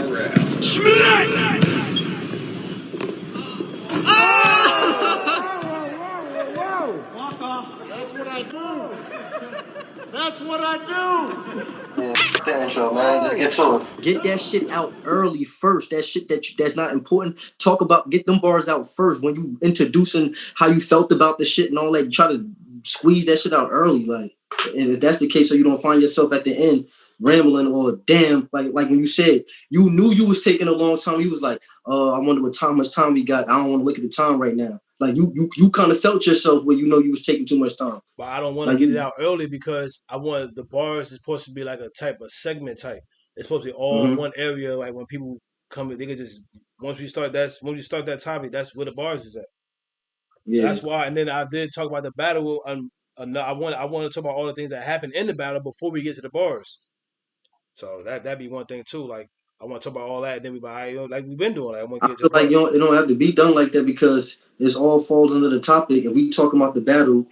round. Walk off. That's what I do. That's what I do. Yeah, the intro, man. Just get to it. Get that shit out early first. That shit that's not important. Get them bars out first when you introducing how you felt about the shit and all that. You try to squeeze that shit out early, like. And if that's the case, so you don't find yourself at the end rambling or damn, like when you said you knew you was taking a long time. You was like, I wonder much time we got. I don't want to look at the time right now. Like you kind of felt yourself where you know you was taking too much time. But I don't want to get it out early because I want the bars is supposed to be like a type of segment type. It's supposed to be all one area. Like when people come, they can just once you start that topic, that's where the bars is at. Yeah. So that's why. And then I did talk about the battle. I want to talk about all the things that happened in the battle before we get to the bars. So that'd be one thing too. Like I want to talk about all that. And then we like we've been doing. Like, I want to get to the bars. It don't have to be done like that because this all falls under the topic. If we talking about the battle,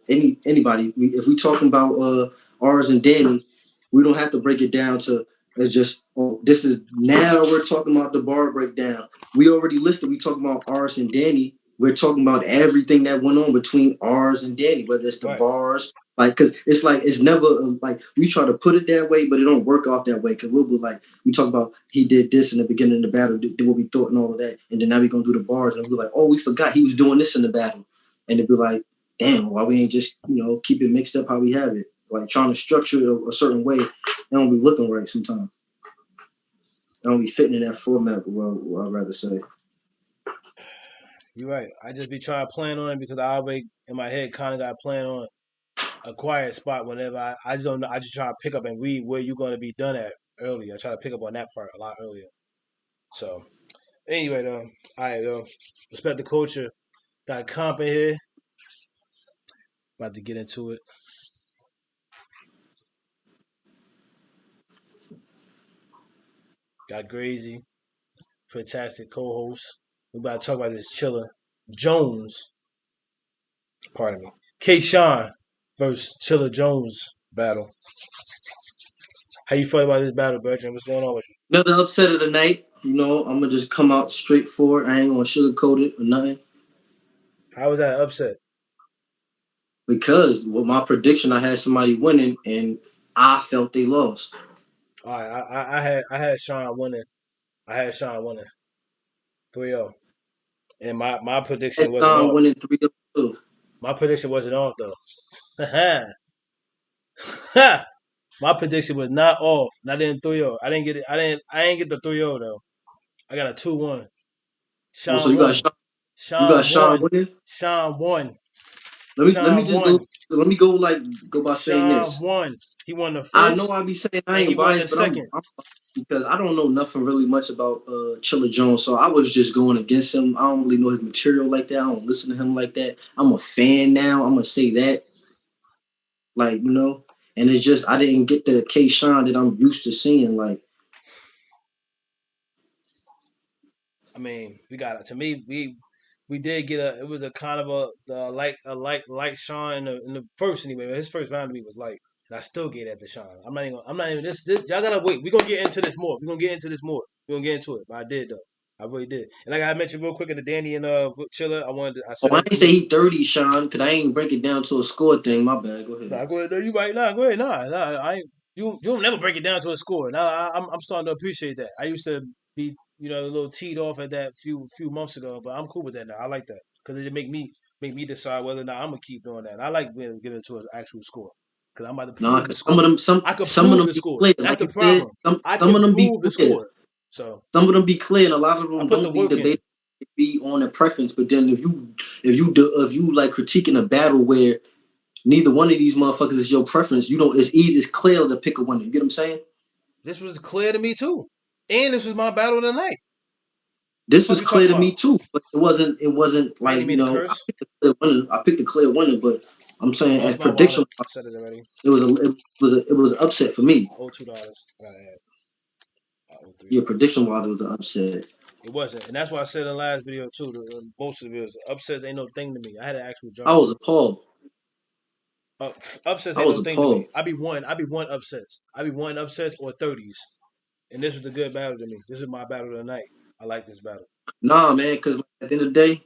anybody. If we talking about ours and Danny, we don't have to break it down to just this is now we're talking about the bar breakdown. We already listed. We talking about ours and Danny. We're talking about everything that went on between ours and Danny, whether it's the bars. Like, cause it's never like we try to put it that way, but it don't work off that way. Cause we'll be like, we talk about he did this in the beginning of the battle, did what we thought and all of that, and then now we're gonna do the bars, and we're like, oh, we forgot he was doing this in the battle, and it'd be like, damn, why we ain't just keep it mixed up how we have it, like trying to structure it a certain way, it don't be looking right sometimes. It don't be fitting in that format. Well, I'd rather say. You're right. I just be trying to plan on it because I already in my head kind of got planned on a quiet spot whenever I just don't know. I just try to pick up and read where you're going to be done at early. I try to pick up on that part a lot earlier. So anyway, though, all right, though, respect the culture. Got comp in here. About to get into it. Got Grazy, fantastic co-host. We about to talk about this Chilla Jones. Pardon me, K-Sean versus Chilla Jones battle. How you feel about this battle, Bertrand? What's going on with you? Another upset of the night. I'm gonna just come out straight forward. I ain't gonna sugarcoat it or nothing. How was that upset? Because with my prediction, I had somebody winning, and I felt they lost. All right, I had Sean winning. I had Sean winning 3-0. And my prediction wasn't off. Winning 3-0. My prediction wasn't off though. My prediction was not off. Not in 3-0. I didn't get it. I didn't get the 3-0 though. I got a 2-1. Sean so you won. got Sean. Sean you got Sean winning? Sean won. Let me just go by saying this. Sean won. He won the first. I know I be saying I ain't biased, but I'm because I don't know nothing really much about Chilla Jones, so I was just going against him. I don't really know his material like that. I don't listen to him like that. I'm a fan now. I'm gonna say that, like and it's just I didn't get the K-Sean that I'm used to seeing. Like, I mean, we got it. To me, we did get it was a kind of a light Sean in the first anyway. His first round to me was light. And I still get at the Sean. I'm not even this y'all gotta wait. We're gonna get into this more. We're gonna get into it. But I did though. I really did. And like I mentioned real quick at the Danny and Chilla, I didn't say he 30, Sean, because I ain't break it down to a score thing. My bad. Go ahead. Nah, go ahead. No, you right. Nah, go ahead. Nah, I ain't, you don't never break it down to a score. Now I'm starting to appreciate that. I used to be a little teed off at that few months ago, but I'm cool with that now. I like that because it just make me decide whether or not I'm gonna keep doing that. And I like being giving it to an actual score because I'm about to prove the score. I could prove the score. Clear. That's like the problem. I can prove the score. So some of them be clear, and a lot of them don't be debated. Be on a preference, but then if you like critiquing a battle where neither one of these motherfuckers is your preference, it's clear to pick a winner. You get what I'm saying? This was clear to me too, and this was my battle of the night. This was clear to me too, but it wasn't like I picked the clear winner, but I'm saying as prediction, I said it already. It was an upset for me. $2. I gotta add. Your prediction wise was an upset. It wasn't, and that's why I said in the last video too. Most of the videos, upsets ain't no thing to me. I had an actual job. I was appalled. Upsets ain't no thing to me. I be one upsets. I be one upsets or 30s. And this was a good battle to me. This is my battle of the night. I like this battle. Nah, man, because at the end of the day,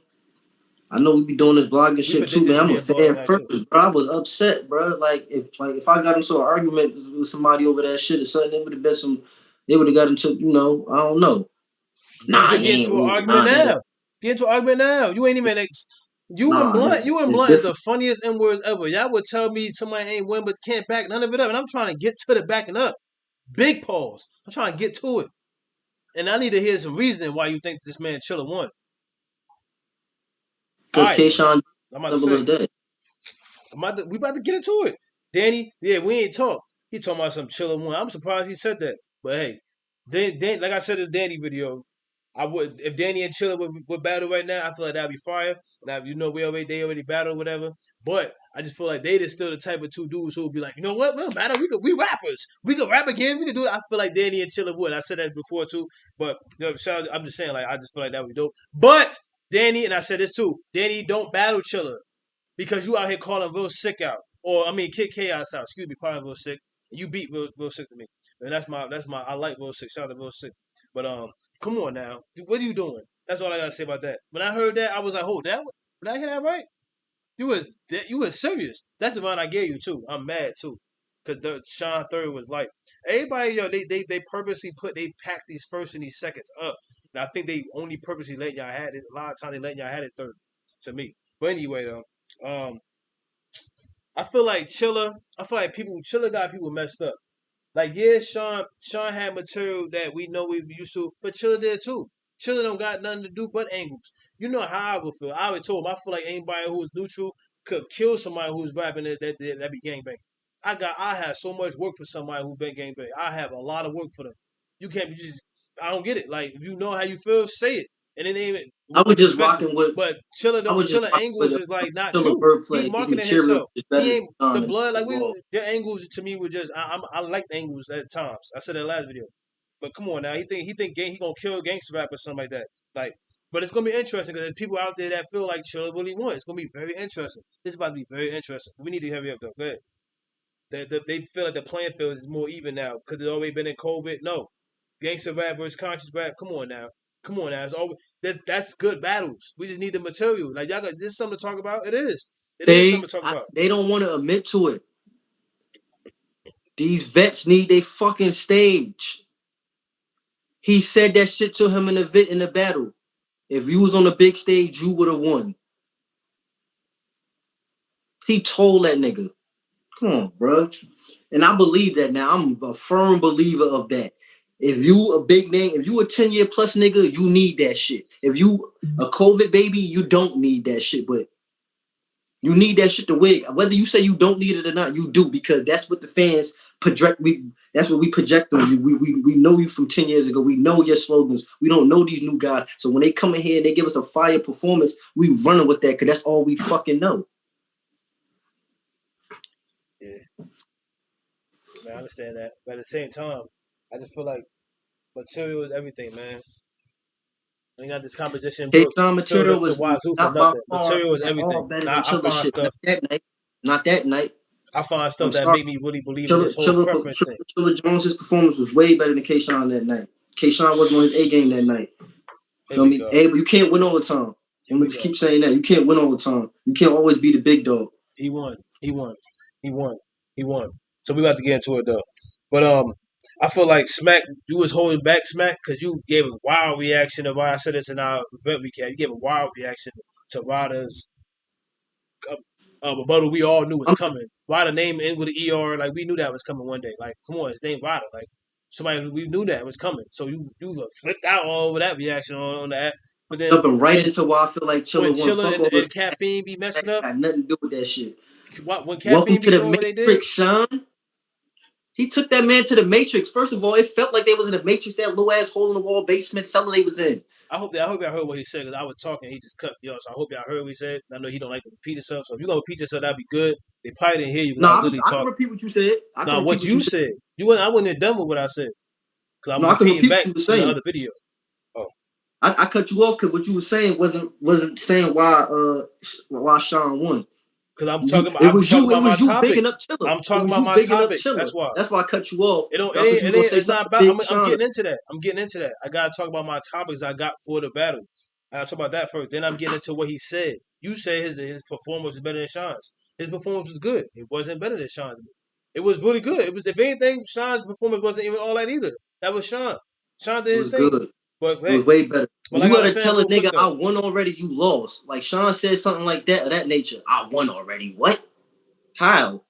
I know we be doing this blogging We shit too, predicted man. this to I'm be a a dog fan night first, too. bro. I was upset, bro. Like if I got into an argument with somebody over that shit or something, it would have been some. They would have got into, I don't know. Nah, But he get ain't into an losing. argument Nah, that now. Get into an argument now. You ain't even you and nah, Blunt. You and it's Blunt is the different. funniest N words ever. Y'all would tell me somebody ain't win but can't back none of it up, and I'm trying to get to the backing up. Big pause. I'm trying to get to it, and I need to hear some reasoning why you think this man Chilla won. All Because right, then. Kayshawn I'm about to level is say. dead. We about to get into it. Danny, yeah, we ain't talk. He talking about some Chilla one. I'm surprised he said that. But hey, Dan, like I said in the Danny video, I would if Danny and Chilla would battle right now. I feel like that'd be fire. Now they already battled whatever. But I just feel like they just still the type of two dudes who would be like, you know what, we'll battle. We rappers. We could rap again. We could do it. I feel like Danny and Chilla would. I said that before too. But I'm just saying like I just feel like that would be dope. But Danny and I said this too. Danny don't battle Chilla because you out here calling real sick out. Or I mean kick chaos out. Excuse me, calling real sick. You beat real sick to me. And that's my I like real sick. Shout out to real sick. But come on now. What are you doing? That's all I gotta say about that. When I heard that, I was like, hold that. Did I hear that right? You was serious. That's the one I gave you too. I'm mad too. Cause the Sean Third was like everybody, they purposely they packed these first and these seconds up. And I think they only purposely let y'all had it. A lot of times they let y'all had it third to me. But anyway though, I feel like Chilla got people messed up. Like, yeah, Sean had material that we know we used to, but Chilla did too. Chilla don't got nothing to do but angles. You know how I would feel. I would told him I feel like anybody who was neutral could kill somebody who's rapping that be gangbang. I have so much work for somebody who been gangbang. I have a lot of work for them. You can't be just I don't get it. Like if you know how you feel, say it. And it ain't even I was with just respect. rocking with. But I was just Chilla rocking with angles is like not Chilla true. He wordplay. His marketing material himself. is He better than ain't the Sean blood like overall. their angles to me were just I like the angles at times. I said in the last video. But come on now, he gonna kill gangster rap or something like that. Like, but it's gonna be interesting because there's people out there that feel like Chilla really won. It's gonna be very interesting. This is about to be very interesting. We need to hurry up though. Go ahead. They feel like the playing field is more even now because it's already been in COVID. No, gangster rap versus conscious rap. Come on now. Come on now. It's always that's good battles. We just need the material. Like y'all got this is something to talk about. It is. It is something to talk about. They don't want to admit to it. These vets need their fucking stage. He said that shit to him in the battle. If you was on the big stage, you would have won. He told that nigga. Come on, bro. And I believe that now. I'm a firm believer of that. If you a big name, if you a 10-year plus nigga, you need that shit. If you a COVID baby, you don't need that shit. But you need that shit to wig. Whether you say you don't need it or not, you do because that's what the fans project. That's what we project on you. We know you from 10 years ago. We know your slogans. We don't know these new guys. So when they come in here and they give us a fire performance, we running with that because that's all we fucking know. Yeah, man, I understand that. But at the same time, I just feel like material is everything, man. We got this competition book K-Sean filled material up to was wazoo for not by nothing. far Material is at all everything. better than Now Chilla shit. Not that night. Not that night. I find stuff I'm that sorry. make me really believe in this whole preference thing. Chilla Jones's performance was way better than K-Sean that night. K-Sean wasn't on his A game that night. Here Feel we me? go. Hey, but you can't win all the time. Here I'm we gonna go. keep saying that. You can't win all the time. You can't always be the big dog. He won. He won. He won. He won. So we about to get into it though. But I feel like Smack, you was holding back Smack because you gave a wild reaction to why I said this in our event recap. You gave a wild reaction to Ryder's rebuttal we all knew was I'm coming. Ryder name in with an ER, like we knew that was coming one day. Like, come on, his name Ryder. Like somebody we knew that was coming. So you flipped out all over that reaction on the app. But then jumping right into why I feel like when Chilla won. Chilla Fuck all and this. Caffeine be That messing up, got nothing to do with that shit. when Welcome Caffeine to be the doing what they did, Matrix, Sean. He took that man to the Matrix. First of all, it felt like they was in the Matrix, that low ass hole in the wall basement cellar they was in. I hope y'all heard what he said because I was talking, he just cut me off. So I hope y'all heard what he said. I know he don't like to repeat himself. So if you're gonna repeat yourself, that'd be good. They probably didn't hear you because No, I was literally I can talking. repeat what you said. I can Now repeat what what you you said. said, I wasn't done with what I said because I'm No, I can repeating repeat back what you were from the saying. other video. Oh, I cut you off because what you were saying wasn't saying why Sean won. Because I'm You, talking about it was you. It my was you bigging up topics. Chilla. I'm It talking was about you my bigging up topics. Chilla. That's why. That's why I cut you off. It don't. I thought you were gonna say It's not something about. big, I'm Shauna. getting into that. I'm getting into that. I gotta talk about my topics I got for the battle. I gotta talk about that first. Then I'm getting into what he said. You say his performance was better than Sean's. His performance was good. It wasn't better than Sean's. It was really good. It was, if anything, Sean's performance wasn't even all that either. That was Sean. Sean did It his was thing. good. But It was hey, way better. but And like you I was gotta saying tell a real quick nigga, though, I won already, you lost. Like Sean said something like that, of that nature. I won already. What? How?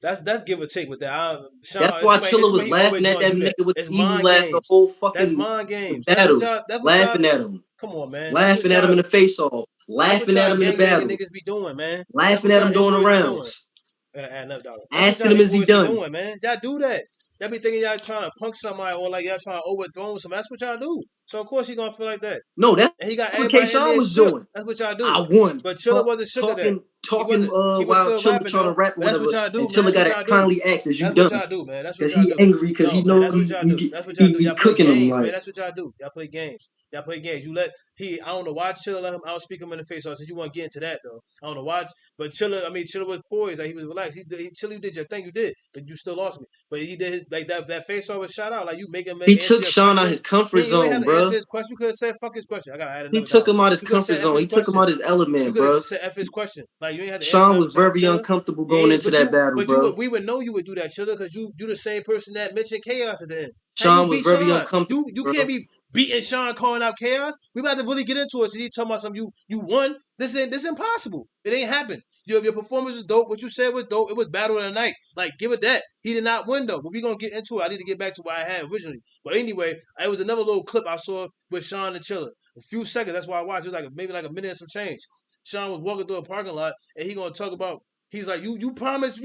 that's give or take with that. That's Sean, why it's Chilla was somebody laughing always at gonna that do that. nigga with It's the evil mind laugh the games. whole That's fucking mind games. That's what battle. y'all. That's what y'all. Laughing at him. Come on, man. Laughing at him in the face off. That's what Laughing at y'all him in the gang banging battle. niggas be doing, man. That's Laughing what at y'all him doing the influencers be doing. rounds. That's what Asking y'all him, is he influencers be done? doing, man. Y'all do that. Y'all be thinking y'all trying to punk somebody or like y'all trying to overthrow somebody. That's what y'all do. So of course he gonna feel like that. No, that's And he got what K. everybody in Sean there was shook. doing. That's what y'all do. I won. But Chilla wasn't shook at that. He Talking wasn't. He was while still Chilla rapping trying to though. rap or But that's what whatever. y'all do, And man. Chilla That's got what to y'all do. kindly ask, is you That's what done? y'all do, man. That's what Because y'all he do. angry because No, he man. know That's what y'all do. That's what y'all do. he Y'all play cooking him games, man. like. That's what y'all do. Y'all play games. Y'all play games. You let he. I don't know why Chilla let him outspeak him in the face. So I said you want to get into that though. I don't know why. But Chilla, I mean Chilla was poised. Like he was relaxed. Chilla, you did your thing. You did, but you still lost me. But he did like that face off was shout out. Like you make him He answer took your Sean out question. his comfort You ain't zone, have to answer bruh. his question. You could have said fuck his question. I gotta add He another took dollar. him out his You could have comfort said F zone. his He took him question. out his You element, could have bruh. said F his question. Like you ain't had to answer Sean him. was very Chilla. uncomfortable You going ain't, into that battle, bro. we would know you would do that, Chilla, because you the same person that mentioned chaos at the end. How you Sean was beat very Sean? uncomfortable, You bro. can't be beating Sean calling out chaos. We about to really get into it. So you talking about something you won. This impossible. It ain't happened. Your performance was dope. What you said was dope. It was battle of the night. Like give it that. He did not win though. But we gonna get into it. I need to get back to what I had originally. But anyway, it was another little clip I saw with Sean and Chilla. A few seconds. That's why I watched. It was like maybe like a minute and some change. Sean was walking through a parking lot and he gonna talk about. He's like, you promised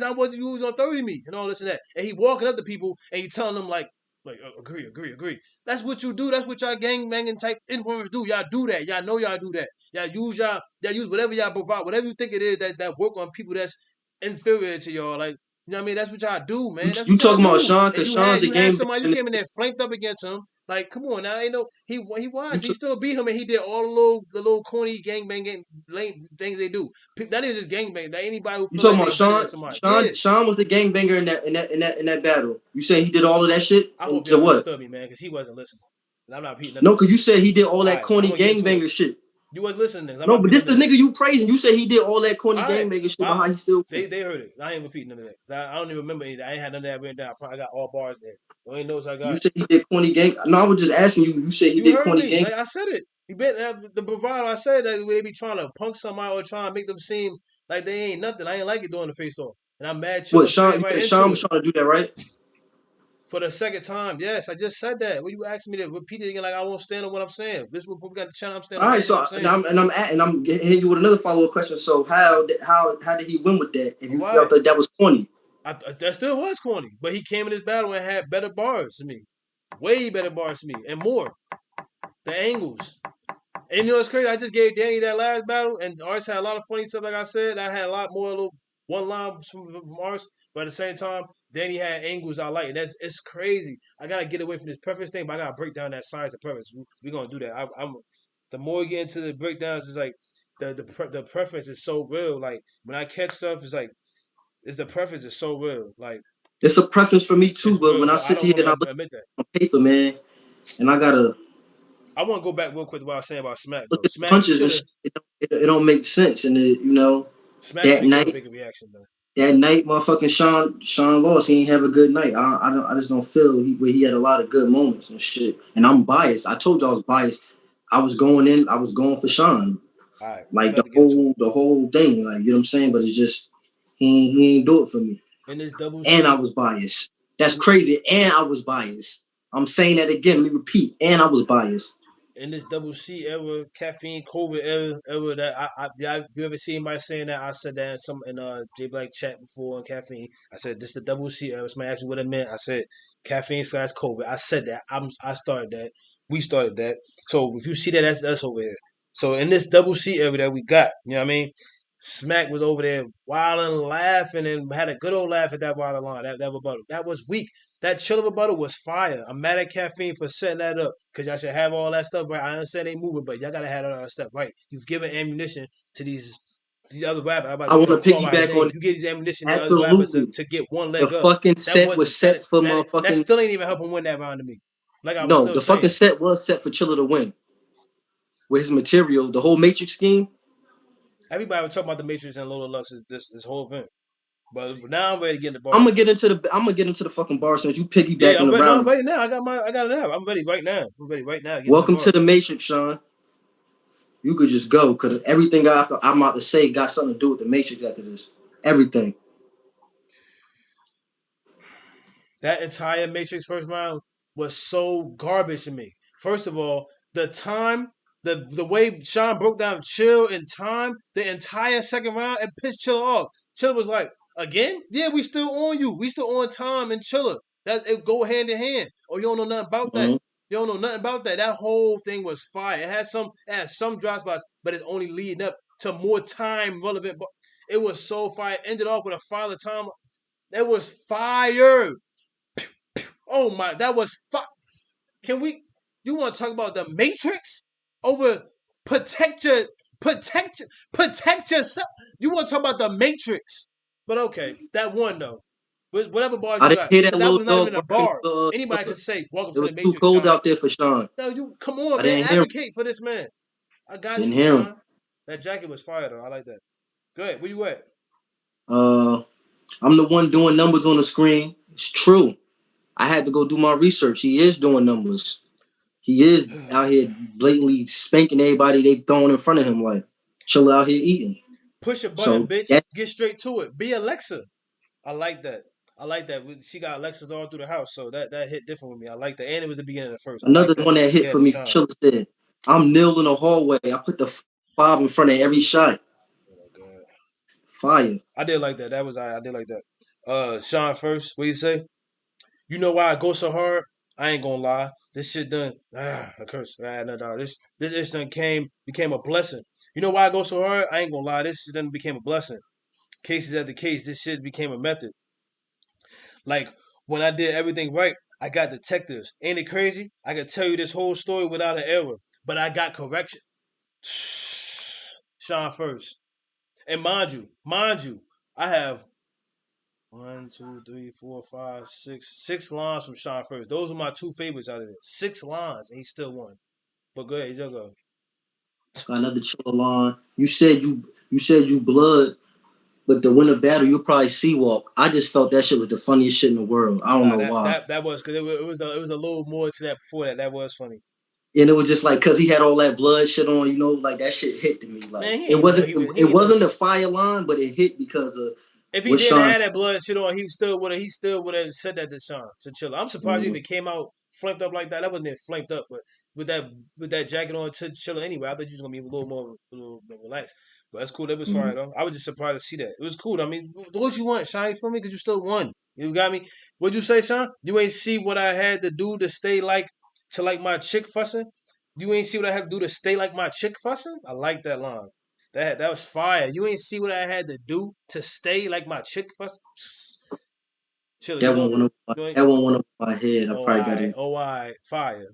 I wasn't you was on 30 me and all this and that. And he walking up to people and he telling them like agree. That's what you do. That's what y'all gang banging type influencers do. Y'all do that. Y'all know y'all do that. Y'all use whatever y'all provide, whatever you think it is that work on people that's inferior to y'all. Like, you know what I mean? That's what y'all do, man. That's You what y'all talking about do. Sean? And Because Sean's the you had game. somebody you came in there flanked up against him. Like, come on now, ain't no he You was. He t- still beat him and he did all the little corny gang banging lame things they do. That is just gang bang. That anybody who You feel talking like about they better than Sean? somebody. Yeah. Sean was the gangbanger in that battle. You saying he did all of that shit? I And hope to y'all what? understood me, man, because he wasn't listening. And I'm not repeating none of No, that because you shit. said he did all All that right, I'm corny gonna get into it. gangbanger shit. You wasn't listening. I'm No, not but repeating this the none of that. nigga you praising. You said he did all that corny All right, gangbanger shit, but wow. how he still won? They heard it. I ain't repeating none of that because I don't even remember anything. I ain't had none of that written down. I probably got all bars there. The only notes I You got. said he did corny gang. No, I was just asking you. You said he You did heard corny me. gang. Like I said it. You bet the bravado. I said that they be trying to punk somebody or trying to make them seem like they ain't nothing. I ain't like it doing the face off, and I'm mad. What Chilla Sean? played You right said Sean into was it trying to do that, right? for the second time. Yes, I just said that. When you asked me to repeat it again, like I won't stand on what I'm saying. This is what we got the channel. I'm All standing right. on what So I'm saying. I'm hitting you with another follow up question. So how did he win with that? If All you felt right. that was corny, That still was corny, but he came in this battle and had better bars to me, way better bars to me, and more. The angles, and you know what's crazy? I just gave Danny that last battle, and Ars had a lot of funny stuff. Like I said, I had a lot more little one line from Ars, but at the same time, Danny had angles I like, and it's crazy. I gotta get away from this preference thing, but I gotta break down that science of preference. We're gonna do that. I'm the more we get into the breakdowns, it's like the preference is so real. Like when I catch stuff, it's the preference is so real. Like it's a preference for me too. it's But real, when I but I sit don't here want and I to look admit that. on paper, man, and I gotta I want to go back real quick to what I was saying about Smack look though. at the Smack punches should and have shit, it don't make sense. And Smack should that have gave a night, bigger reaction though. motherfucking Sean lost. He ain't have a good night. I just don't feel he had a lot of good moments and shit. And I'm biased. I told you I was biased. I was going for Sean. All right, we Like about to get into it. the whole thing. Like, you know what I'm saying? But it's just he ain't do it for me. In this double And I C, was biased. That's in, crazy. And I was biased. I'm saying that again. Let me repeat. And I was biased. in this double C era, caffeine COVID era that you ever seen anybody saying that? I said that in J Black chat before on caffeine. I said this the double C era. Somebody asked me what it meant. I said caffeine / COVID. I said that. I started that. We started that. So if you see that, that's us over there. So in this double C era that we got, you know what I mean? Smack was over there wilding, laughing, and had a good old laugh at that wild line, that rebuttal. That was weak. That Chilla rebuttal was fire. I'm mad at caffeine for setting that up because y'all should have all that stuff right. I understand they moving, but y'all gotta have all that stuff right. You've given ammunition to these these other rappers. I want to Call my piggyback on name. it. You get these ammunition to other rappers Absolutely. to get one The leg up. fucking That set was wasn't set for that motherfucking. still ain't even helping win that round to me. Like I was No, still the fucking saying. set was set for Chilla to win. With his material, the whole Matrix scheme. Everybody was talking about the Matrix and Lola Lux this whole event. But now I'm ready to get in the I'm bars. gonna get into the fucking bar since you piggybacking Yeah, I'm ready. No, I'm around. ready now. I got it now. I'm ready right now. I'm ready right now. Get in the Welcome bars. to the Matrix, Sean. You could just go because everything I'm about to say got something to do with the Matrix after this. Everything. That entire Matrix first round was so garbage to me. First of all, the time, the way Sean broke down Chill in time, the entire second round, it pissed Chilla off. Chilla was like, again? Yeah, we still on you. We still on time and Chilla. That it go hand in hand. Oh, you don't know nothing about that. Mm-hmm. You don't know nothing about that. That whole thing was fire. It had some drop spots, but it's only leading up to more time relevant. But it was so fire. It ended off with a father time. It was fire. Oh my, that was fuck. Can we? You want to talk about the Matrix over protect your protect yourself? You want to talk about the Matrix? But okay, that one though. Whatever bars I you didn't got, hear that because that little was not dog even a barking bar. at Anybody Chilla. could say, "Welcome It to was the too Matrix, cold Sean." out there for Sean. No, you come on, I man. didn't hear him. Advocate for this man. I got Didn't you, hear him. Sean. That jacket was fire though. I like that. Go ahead. Where you at? Uh, I'm the one doing numbers on the screen. It's true. I had to go do my research. He is doing numbers. He is out here blatantly spanking everybody they throwing in front of him. Like Chilla out here eating. Push a button, So bitch. that Get straight to it. Be Alexa. I like that. I like that. She got Alexas all through the house, so that hit different with me. I like that, and it was the beginning of the first. I another like that. one that hit Again, for me. Sean. Chilla said, "I'm nil in the hallway. I put the 5 in front of every shot. Oh my god, Fire." I did like that. That was I did like that. Sean first. What you say? You know why I go so hard? I ain't gonna lie. This shit done. A curse. No. This done became a blessing. You know why I go so hard? I ain't gonna lie. This shit done became a blessing. Cases at the case. This shit became a method. Like when I did everything right, I got detectives. Ain't it crazy? I could tell you this whole story without an error, but I got correction. Sean first, and mind you, I have 6 lines from Sean first. Those are my two favorites out of it. 6 lines, and he still won. But go ahead, you go. Got another Chilla line. You said you blood, but the winner battle you'll probably see walk. I just felt that shit was the funniest shit in the world. I don't Nah, know why. that was because it was a little more to that before that. That was funny. And it was just like because he had all that blood shit on, like that shit hit to me. Like Man, he it ain't know wasn't he it, was he it ain't know. wasn't a fire line, but it hit because of If he what didn't Sean. have that blood shit on, he still would have said that to Sean to Chilla. I'm surprised he Mm-hmm. even came out flamed up like that. That wasn't even flamed up, but with that jacket on to Chilla anyway, I thought you was gonna be a little more relaxed. But that's cool. That was Mm-hmm. fire though. I was just surprised to see that. It was cool. I mean, what you want, Sean? You feel me? Because you still won. You got me. What'd you say, Sean? You ain't see what I had to do to stay like my chick fussing. You ain't see what I had to do to stay like my chick fussing. I like that line. That was fire. You ain't see what I had to do to stay like my chick fuss. Chilla, you That know one went over my, you ain't. that one went over my head. I Oh probably got I to oh I fire.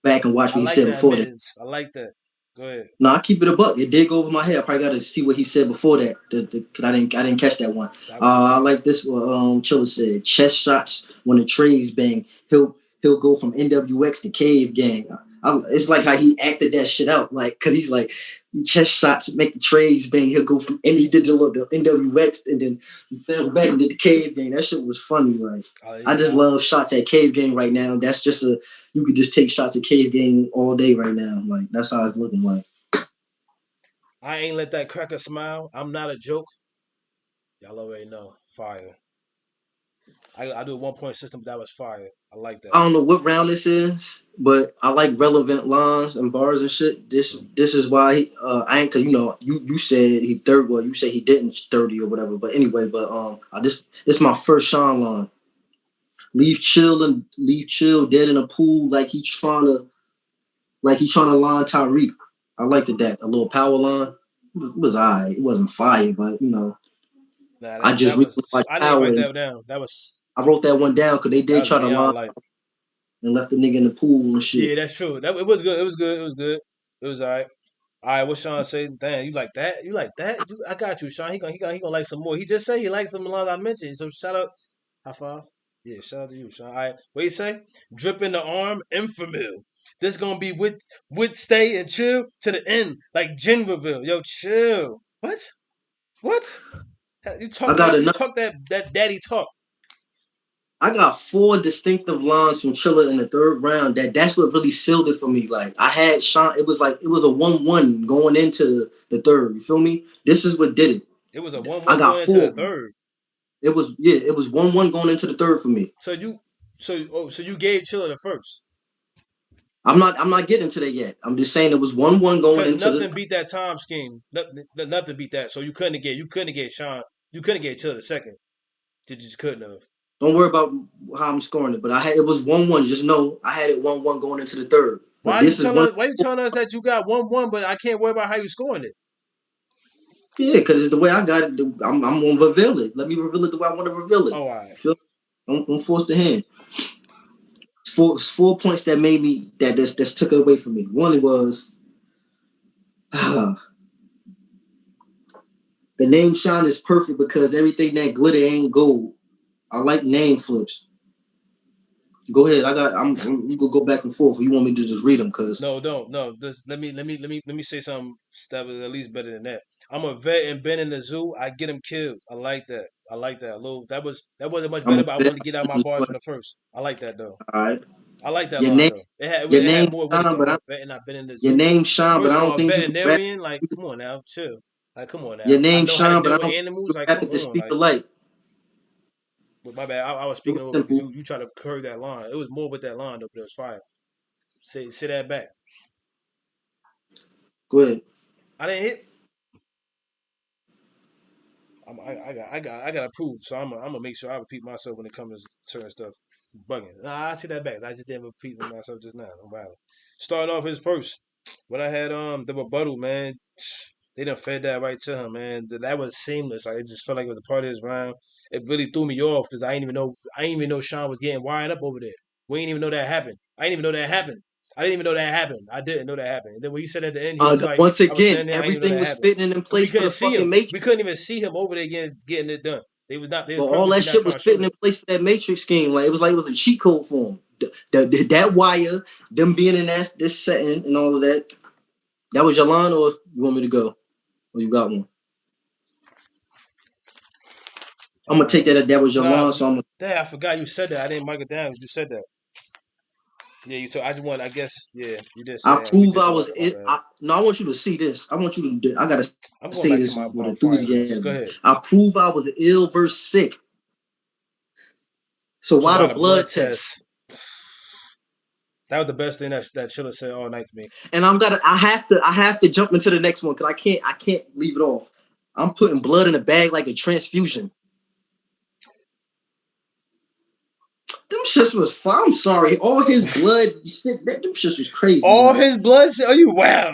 back and watch I what he like said that before that. admittance. I like that. Go ahead. No, I keep it a buck. It did go over my head. I probably got to see what he said before that. Cause I didn't catch that one. That was I like this. What Chilla said. Chest shots when the trays bang. He'll go from NWX to Cave Gang. It's like how he acted that shit out. Like, cause he's like chest shots make the trays bang. He'll go from and he did the NWX and then he fell back and did the Cave Gang. That shit was funny. Like, I just love shots at Cave Gang right now. That's just you could just take shots at Cave Gang all day right now. Like that's how it's looking like. I ain't let that cracker smile. I'm not a joke. Y'all already know. Fire. I do a 1 point system. That was fire. I like that. I don't know what round this is, but I like relevant lines and bars and shit. This is why I ain't cause you said he third. Well, you say he didn't 30 or whatever. But anyway, this my first Sean line. Leave chill dead in a pool like he trying to line Tyreek. I liked that a little power line. It was alright. It wasn't fire, but Nah, I just really like I didn't power. write And that down. I wrote that one down because they That did was try to line beyond life. and left the nigga in the pool and Yeah, shit. that's true. It was good. It was good. It was good. It was alright. All right, what Sean say? Damn, you like that? You like that? I got you, Sean. He gonna like some more. He just said he likes some lines I mentioned. So shout out, high five. Yeah, shout out to you, Sean. All right, what you say? Drip in the arm, infamil. This gonna be with stay and chill to the end, like Genverville. Yo, chill. What? What? You I talk got that? You enough. talk that daddy talk. I got 4 distinctive lines from Chilla in the 3rd round. That's what really sealed it for me. Like I had Sean. It was a 1-1 going into the third. You feel me? This is what did it. It was a I 1-1 got going into four the of them. third. It was 1-1 going into the third for me. So you gave Chilla the first. I'm not getting to that yet. I'm just saying it was 1-1 going Cause into nothing the. beat that time scheme. Nothing beat that. So you couldn't have get Sean. You couldn't get Chilla the second. You just couldn't have. Don't worry about how I'm scoring it, but it was 1-1. Just know I had it 1-1 going into the third. Why But are you this is telling one. us? Why you telling us that you got 1-1, but I can't worry about how you scoring it? Yeah, because it's the way I got it. I'm gonna reveal it. Let me reveal it the way I want to reveal it. Oh, all right. Feel? I'm forced to hand. Four points that made me that's took it away from me. One was the name Shine is perfect because everything that glitter ain't gold. I like name flips. Go ahead. We gonna go back and forth. If you want me to just read them, cause No, don't. No, just let me say something that was at least better than that. I'm a vet and been in the zoo. I get him killed. I like that. I like that. A little that wasn't much I'm better, a but I vet. wanted to get out my bars from the first. I like that though. All right. I like that Your line name though. your It name had more with it Shine, though. but I'm I a vet and I've been in the your zoo. name Shine, but First I of don't all, think you can rap. veterinarian, like, come on now, chill. Like, come on Your now. I name know how to Shine, but deal I with don't think you animals. can Like, rap come at the on. speed Like, of light. but my bad. I was It speaking was over because simple. you tried to curve that line. It was more with that line though, but it was fire. Say that back. Go ahead. I didn't hit. I got to prove. So I'm gonna make sure I repeat myself when it comes to certain stuff. Bugging. Nah, I take that back. I just didn't repeat myself just now. I'm violent. Starting off his first. What I had the rebuttal, man. They done fed that right to him, man. That was seamless. Like, it just felt like it was a part of his rhyme. It really threw me off because I didn't even know Sean was getting wired up over there. We didn't even know that happened. I didn't even know that happened. I didn't even know that happened. I didn't know that happened. And then when he said at the end, he was like, Once I was again, standing there, I didn't even know everything that was happened. fitting in Because we place for couldn't the see him. fucking We Matrix. couldn't even see him over there getting it done. They But was all that purposely not shit was trying to show fitting in that. place for that Matrix scheme. Like it was a cheat code for him. That wire, them being in this setting and all of that. That was your line, or you want me to go? Or you got one? I'm gonna take that was your Nah, line. So I'm gonna, I forgot you said that. I didn't mark it down because you said that. Yeah, you told. I just want. I guess. Yeah, you did say I that. We prove did I talk about was that. My it. bad. No, I want you to see this. I want you to. I gotta I'm going say back to this with my fire ones. Go enthusiasm. ahead. I prove I was ill versus sick. So So why the why the blood blood test? test? That was the best thing that Chilla said all night to me. And I have to jump into the next one because I can't leave it off. I'm putting blood in a bag like a transfusion. Them shits was fun. I'm sorry. All his blood shit, them shits was crazy. All Like, his blood shit. Oh, you wow.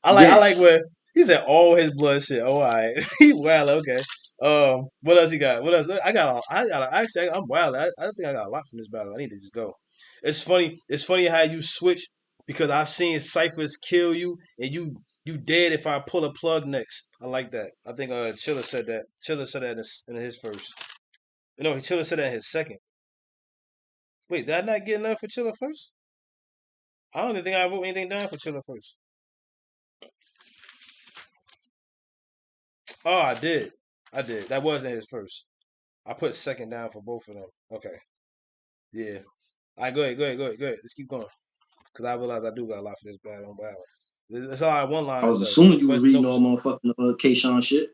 I like yes. where he said all his blood shit. Oh, all right. He wild. Okay. What else he got? What else? Actually, I'm wild. I think I got a lot from this battle. I need to just go. It's funny. It's funny how you switch because I've seen ciphers kill you and you dead if I pull a plug next. I like that. I think Chilla said that. Chilla said that in his first. No, Chilla said that in his second. Wait, did I not get enough for Chilla first? I don't even think I wrote anything down for Chilla first. Oh, I did. I did. That wasn't his first. I put second down for both of them. Okay. Yeah. All right, go ahead. Let's keep going. Because I realize I do got a lot for this battle on battle. That's all I one I liners was though. So assuming you was best reading all notes. motherfucking K-Sean shit.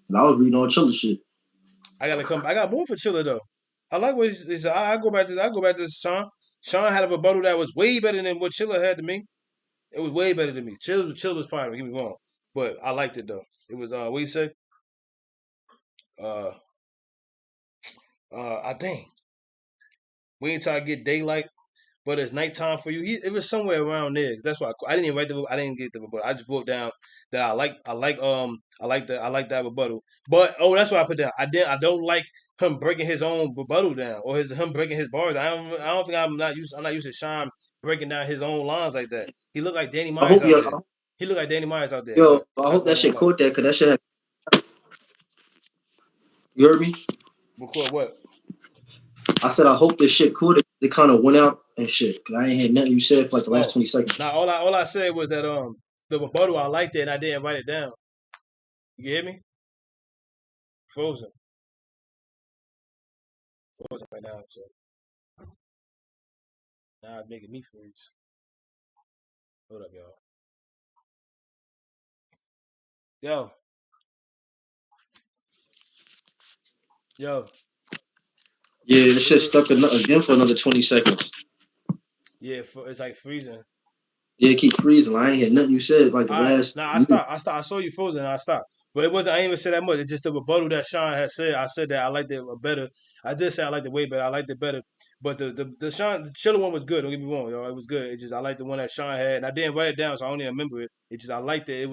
And I was reading all Chiller shit. I gotta come. I got more for Chiller though. I like what he said. I go back to Sean. Sean had a rebuttal that was way better than what Chiller had to me. It was way better than me. Chill was fine. Don't get me wrong, but I liked it though. It was what you say? Uh I think we ain't try to get daylight. But it's nighttime for you. It was somewhere around there. That's why I didn't even write I didn't get the rebuttal. I just wrote down that I like that rebuttal. But that's what I put down. I don't like him breaking his own rebuttal down or him breaking his bars. I don't think I'm not used to Sean breaking down his own lines like that. He looked like Danny I Myers hope out your there. He looked like Danny Myers out there. Yo, But I that's hope that one thing I shit like. caught that, cause that shit. You heard me? Record what? I said I hope this shit caught it. It kind of went out and shit. Cause I ain't had nothing you said for like the last 20 seconds. Now all I said was that the rebuttal I liked it and I didn't write it down. You hear me? Frozen right now. So now it's making me freeze. Hold up, y'all. Yo. Yeah, this shit stuck again for another 20 seconds. Yeah, it's like freezing. Yeah, keep freezing. I ain't had nothing you said like the All right, last. now I stopped. I saw you frozen and I stopped. But it wasn't. I didn't even say that much. It's just the rebuttal that Sean had said. I said that I liked it better. I did say I liked it way better. I liked it better. But the Chilla one was good. Don't get me wrong, y'all. It was good. It just I liked the one that Sean had, and I didn't write it down, so I only remember it. It just I liked it.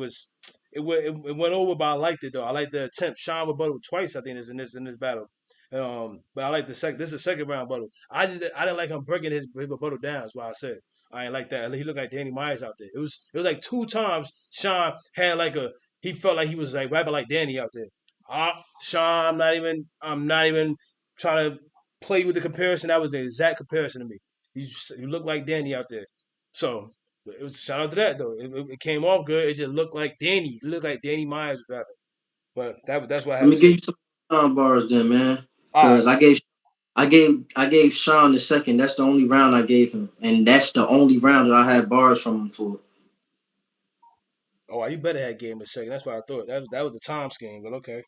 It went over, but I liked it though. I liked the attempt. Sean rebuttal twice. I think is in this battle. But I like the second. This is the second round battle. I didn't like him breaking his rebuttal down. That's why I said. I ain't like that. He looked like Danny Myers out there. It was like 2 times Sean had he felt like he was like rapping like Danny out there. Sean, I'm not even trying to play with the comparison. That was the exact comparison to me. You look like Danny out there. So it was shout out to that though. It came off good. It just looked like Danny. It looked like Danny Myers was rapping. But that's what I Let had to me give say. you some Sean bars then, man. All right. Cause I gave Sean the second. That's the only round I gave him, and that's the only round that I had bars from him for. Oh, you better have gave him a second. That's what I thought. That was the time scheme, but okay.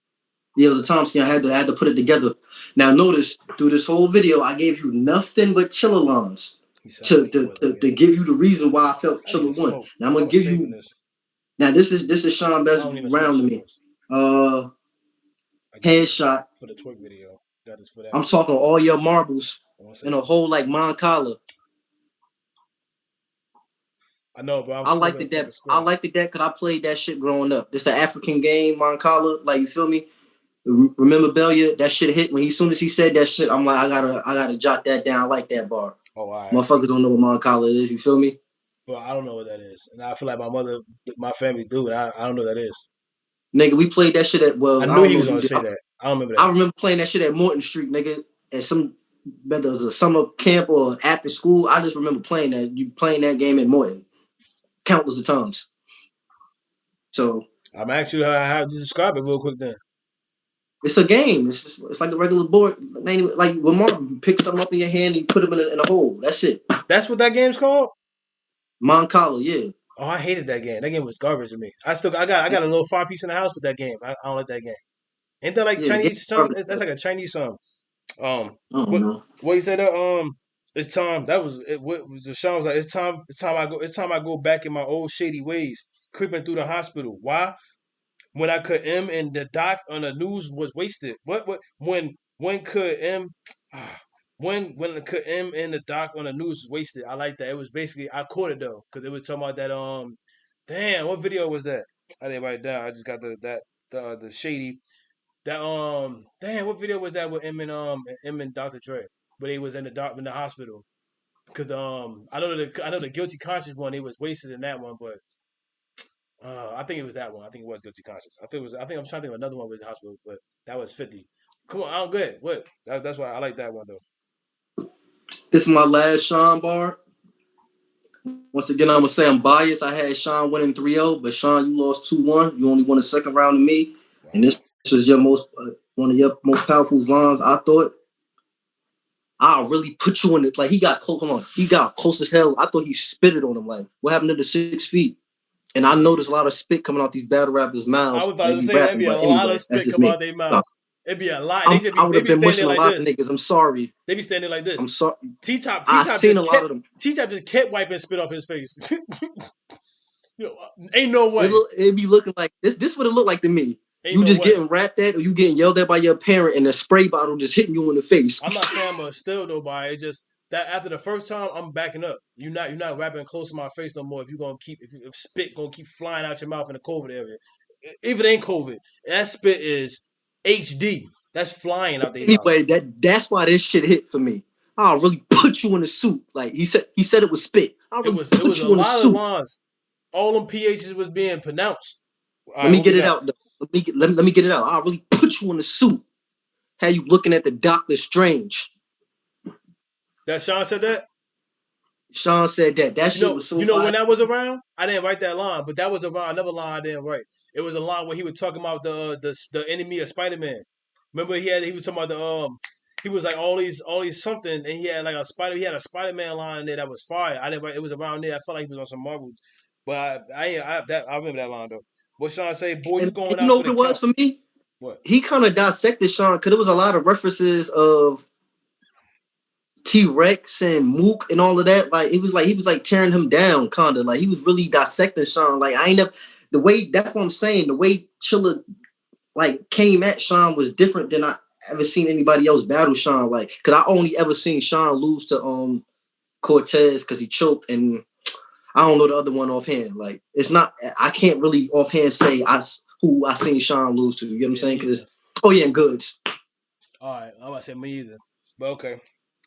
Yeah, it was a time scheme. I had to put it together. Now notice through this whole video, I gave you nothing but Chilla lines He sounded like he wasn't to give you the reason why I felt I didn't even Chilla won. smoke. Now I'm I gonna was give saving you. this. Now this is Sean I best don't even smoke round to me. cigarettes. I got this Headshot. for the twerk video. Got this for that I'm video. talking all your marbles One in second. a hole like Moncala. I know, but I'm I smoking liked a it fucking that I square. liked it that because I played that shit growing up. This an African game, Moncala. Like you feel me? Remember Belia? That shit hit when soon as he said that shit. I'm like, I gotta jot that down. I like that bar. Oh, all right. Motherfuckers don't know what Moncala is. You feel me? Well, I don't know what that is, and I feel like my family do, and I don't know what that is. Nigga, we played that shit at I I knew don't he know was if you gonna did. say that. I don't remember I that. remember playing that shit at Morton Street, nigga, at whether it was a summer camp or after school. I just remember playing that game at Morton countless of times. So I'm actually how to describe it real quick. Then it's a game. It's like a regular board. Like with Marvel, you pick something up in your hand and you put them in a hole. That's it. that's what that game's called. Moncala, yeah. Oh, I hated that game. That game was garbage to me. I got a little 5 piece in the house with that game. I don't like that game. Ain't that like Yeah, the game Chinese something? garbage. That's like a Chinese something. I don't What know. what you said? It's time. That was it. What was the Sean was like? It's time. It's time I go back in my old shady ways, creeping through the hospital. Why? When I could M and the doc on the news was wasted. What when could M when could M and the doc on the news was wasted? I like that. It was basically I caught it though because it was talking about that damn what video was that? I didn't write it down. I just got the shady that damn what video was that with M and Dr. Dre, but he was in the hospital because I know the guilty conscious one he was wasted in that one, but I think it was that one. I think it was guilty conscious. I think I'm trying to think of another one with the hospital, but that was 50. Come on, I'm good. What? That's why I like that one though. This is my last Sean bar. Once again, I'm gonna say I'm biased. I had Sean winning 3-0, but Sean, you lost 2-1. You only won the second round to me, Wow. and this was your one of your most powerful lines. I thought I'll really put you in it. Like he got close. Come on, he got close as hell. I thought he spit it on him. Like what happened to the 6 feet? And I noticed a lot of spit coming out these battle rappers' I mouths was about when they to be say that'd rapping. be a But lot anyway, of that's spit just come me. out their No, mouth. It'd be a lot. I would They have be been standing mushing a like lot of this. niggas. I'm sorry. They be standing like this. I'm sorry. T-Top I seen a lot of them. T-Top just kept wiping spit off his face. Ain't no way. It'd be looking like this. This would have looked like to me. Ain't You no just way. getting rapped at, or you getting yelled at by your parent, and a spray bottle just hitting you in the face. I'm not saying I'm a still though, but it just that after the first time, I'm backing up. You're not rapping close to my face no more. If you're gonna keep if spit gonna keep flying out your mouth in the COVID area, if it ain't COVID, that spit is HD. That's flying out their mouth. Anyway, that's why this shit hit for me. I'll really put you in a suit. Like he said it was spit. I'll really It was put a you in a lot of suit. lines. all them PHs was being pronounced. Let me get it out. Let me get it out. I'll really put you in the suit. How you looking at the Doctor Strange? That Sean said that. Sean said that. That shit was so. You know when that was around, I didn't write that line, but that was around another line I didn't write. It was a line where he was talking about the enemy of Spider-Man. Remember he was talking about he was like all these something, and he had like he had a Spider-Man line in there that was fire. I didn't write. It was around there. I felt like he was on some Marvel, but I remember that line though. What Sean say? Boy, you going you out know for the what it was count. for me? What? He kind of dissected Sean because there was a lot of references of T-Rex and Mook and all of that. Like he was like tearing him down, kind of like he was really dissecting Sean. Like I ain't never the way that's what I'm saying. The way Chilla like came at Sean was different than I ever seen anybody else battle Sean. Like because I only ever seen Sean lose to Cortez because he choked, and I don't know the other one offhand. Like it's not I can't really offhand say who I seen Sean lose to. You know what I'm saying? Because and Goods. All right, I'm about to say me either, but okay.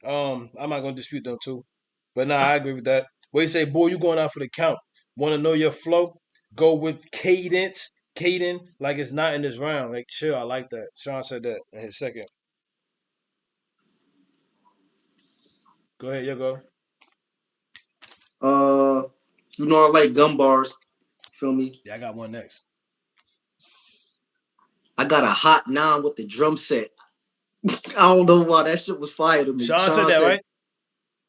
I'm not gonna dispute them too. But nah, I agree with that. What you say, boy, you going out for the count. Wanna know your flow? Go with cadence, like it's not in this round. Like chill, I like that. Sean said that in his second. Go ahead, you go. You know I like gun bars. Feel me? Yeah, I got one next. I got a hot 9 with the drum set. I don't know why that shit was fire to me. Sean said that, right?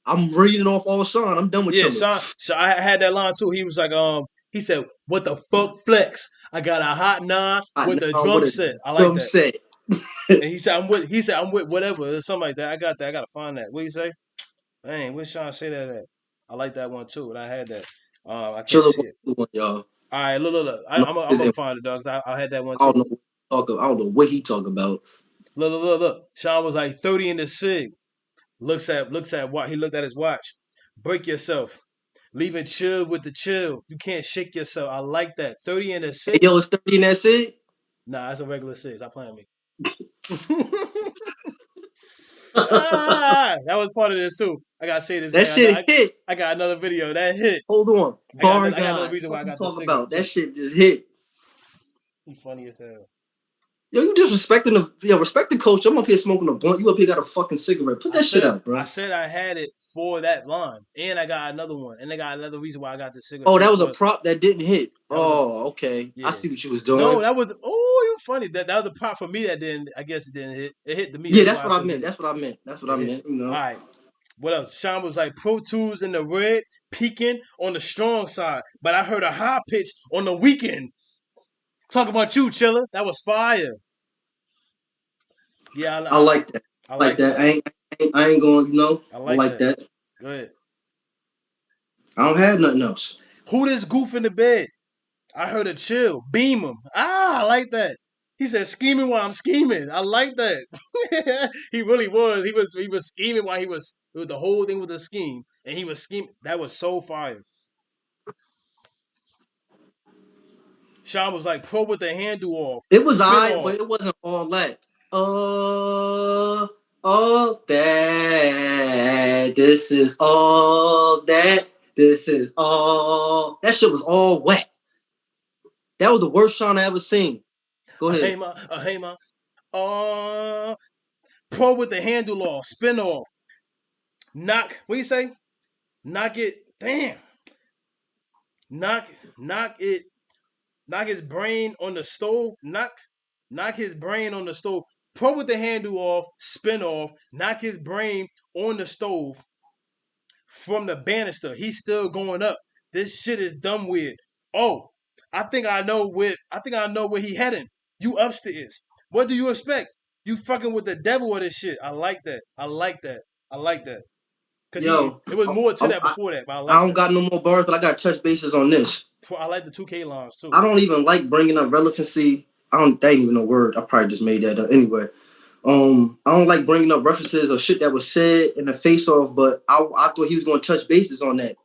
I'm reading off all Sean. I'm done with yeah, Chilla. So I had that line too. He was like, he said, "What the fuck, flex? I got a hot 9 with a drum set. I like that." Set. And he said, I'm with whatever or something like that. I got that. I gotta find that. What you say? Dang, where Sean say that at? I like that one too, and I had that. I can't Chilla see it. one, y'all. All right, look. I'm gonna find it, dogs. I had that one I too. don't know what he talk about. Look. Sean was like 30 in the sig. Looks at what he looked at his watch. Break yourself. Leaving chill with the chill. You can't shake yourself. I like that. 30 in the sig. Hey, yo, it's 30 in that sig? Nah, that's a regular sig. Stop playing me. That was part of this too. I gotta say this. That shit hit. I got another video that hit. Hold on. I got another reason why I got this about that shit just hit. You funny as hell. Yo, you disrespecting respect the coach. I'm up here smoking a blunt. You up here got a fucking cigarette. Put that shit out, bro. I said I had it for that line, and I got another one, and I got another reason why I got the cigarette. Oh, that was a prop that didn't hit. Okay. Yeah. I see what you was doing. No, that was you funny. That was a prop for me that didn't. I guess it didn't hit. It hit to me. Yeah, that's what I meant. That's what I meant. You know. All right. What else? Sean was like Pro Tools in the red, peaking on the strong side, but I heard a high pitch on the weekend. Talk about you, Chilla. That was fire. Yeah, I like that. I like that. I ain't going. You know. I like that. Go ahead. I don't have nothing else. Who this goof in the bed? I heard a chill. Beam him. I like that. He said scheming while I'm scheming. I like that. He really was. He was scheming while it was the whole thing with a scheme. And he was scheming. That was so fire. Sean was like pro with the handle off. It was alright, but it wasn't all that. All that. This is all that. This is all. That shit was all wet. That was the worst Sean I ever seen. Go ahead. Hey, ma. Pro with the handle off. Spin off. Knock. What do you say? Knock it. Damn. Knock it. Knock his brain on the stove. Knock his brain on the stove. Pro with the handle off. Spin off. Knock his brain on the stove. From the banister. He's still going up. This shit is dumb weird. Oh, I think I know where he heading. You upstairs. What do you expect? You fucking with the devil or this shit. I like that. Cause it was more to that before that. But I don't got no more bars, but I got touch bases on this. I like the 2K lines too. I don't even like bringing up relevancy. That ain't even a word. I probably just made that up. Anyway, I don't like bringing up references or shit that was said in the face off, but I thought he was going to touch bases on that.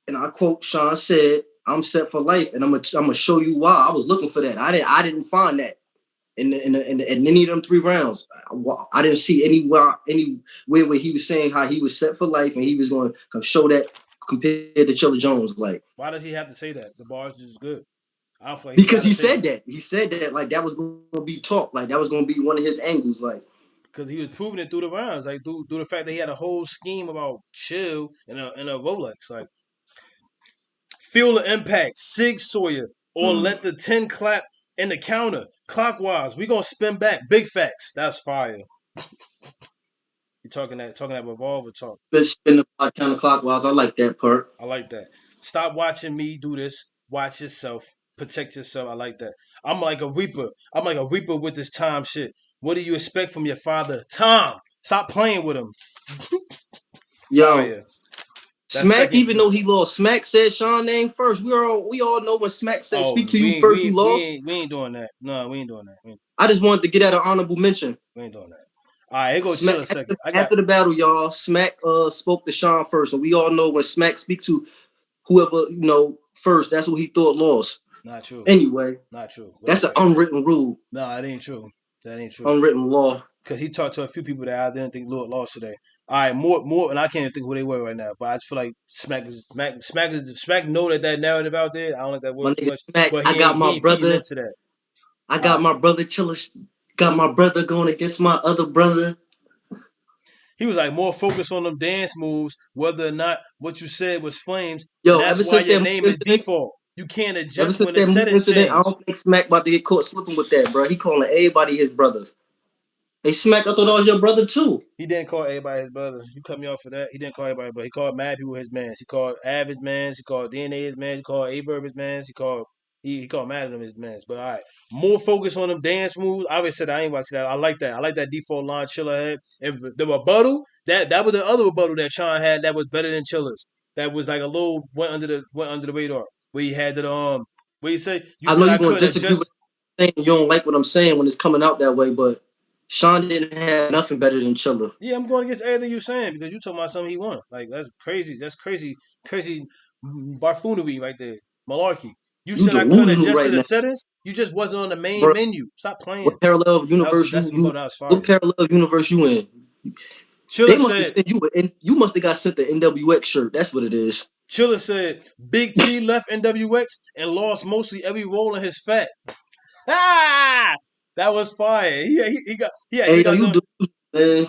And I quote Sean said, "I'm set for life, and I'm gonna show you why." I was looking for that. I didn't find that in any of them 3 rounds. I didn't see anywhere where he was saying how he was set for life and he was going to come show that compared to Chilla Jones. Like, why does he have to say that? The bars is good. I don't feel like because gotta he say said that. He said that like that was going to be talk. Like that was going to be one of his angles. Like, because he was proving it through the rounds, like through the fact that he had a whole scheme about chill and a Rolex. Like, feel the impact, Sig Sawyer, or let the 10 clap in the counter clockwise. We gonna spin back. Big facts. That's fire. You talking that revolver talk. spin the clock counterclockwise. I like that part. I like that. Stop watching me do this. Watch yourself. Protect yourself. I like that. I'm like a reaper. I'm like a reaper with this time shit. What do you expect from your father? Tom. Stop playing with him. Yo, Fire. That's Smack, second. even though he lost, Smack said Sean name first. We all know when Smack said Oh, speak to you first, you lost. we ain't doing that. No, we ain't doing that. I just wanted to get at an honorable mention. We ain't doing that. All right, here go Smack, Chilla second. after the battle, y'all, Smack spoke to Sean first, and we all know when Smack speak to whoever first, that's who he thought lost. Not true. Anyway, not true. That's an unwritten rule. No, that ain't true. That ain't true. Unwritten law. Because he talked to a few people that I didn't think Lord lost today. All right, more, and I can't even think who they were right now. But I just feel like Smack know that narrative out there. I don't like that word too much. Smack, But I got my brother. Into that. I got my brother Chilla. Got my brother going against my other brother. He was like more focused on them dance moves, whether or not what you said was flames. Yo, that's why your name is default. You can't adjust when the settings change. I don't think Smack about to get caught slipping with that, bro. He calling everybody his brother. Hey, Smack, I thought that was your brother too. He didn't call everybody his brother. You cut me off for that. He didn't call everybody, but he called mad people his mans. He called Av his mans. He called DNA his mans. He called Averb his mans. He called mad at them his mans. But all right, more focus on them dance moves. I always said I ain't about to say that. I like that. I like that default line Chilla had. And the rebuttal that was the other rebuttal that Sean had that was better than Chilla's. That was like a little went under the radar. Where he had the where he said I know you're gonna disagree with saying you don't like what I'm saying when it's coming out that way, but Sean didn't have nothing better than Chilla. Yeah, I'm going against everything you're saying because you talking about something he won. Like that's crazy. That's crazy buffoonery right there. Malarkey. You said I couldn't adjust to the settings. You just wasn't on the main menu. Stop playing. What parallel universe what parallel universe you in? Chilla said you must have got sent the NWX shirt. That's what it is. Chilla said Big T left NWX and lost mostly every roll in his fat. Ah, that was fire. He got. Hey, you do, man.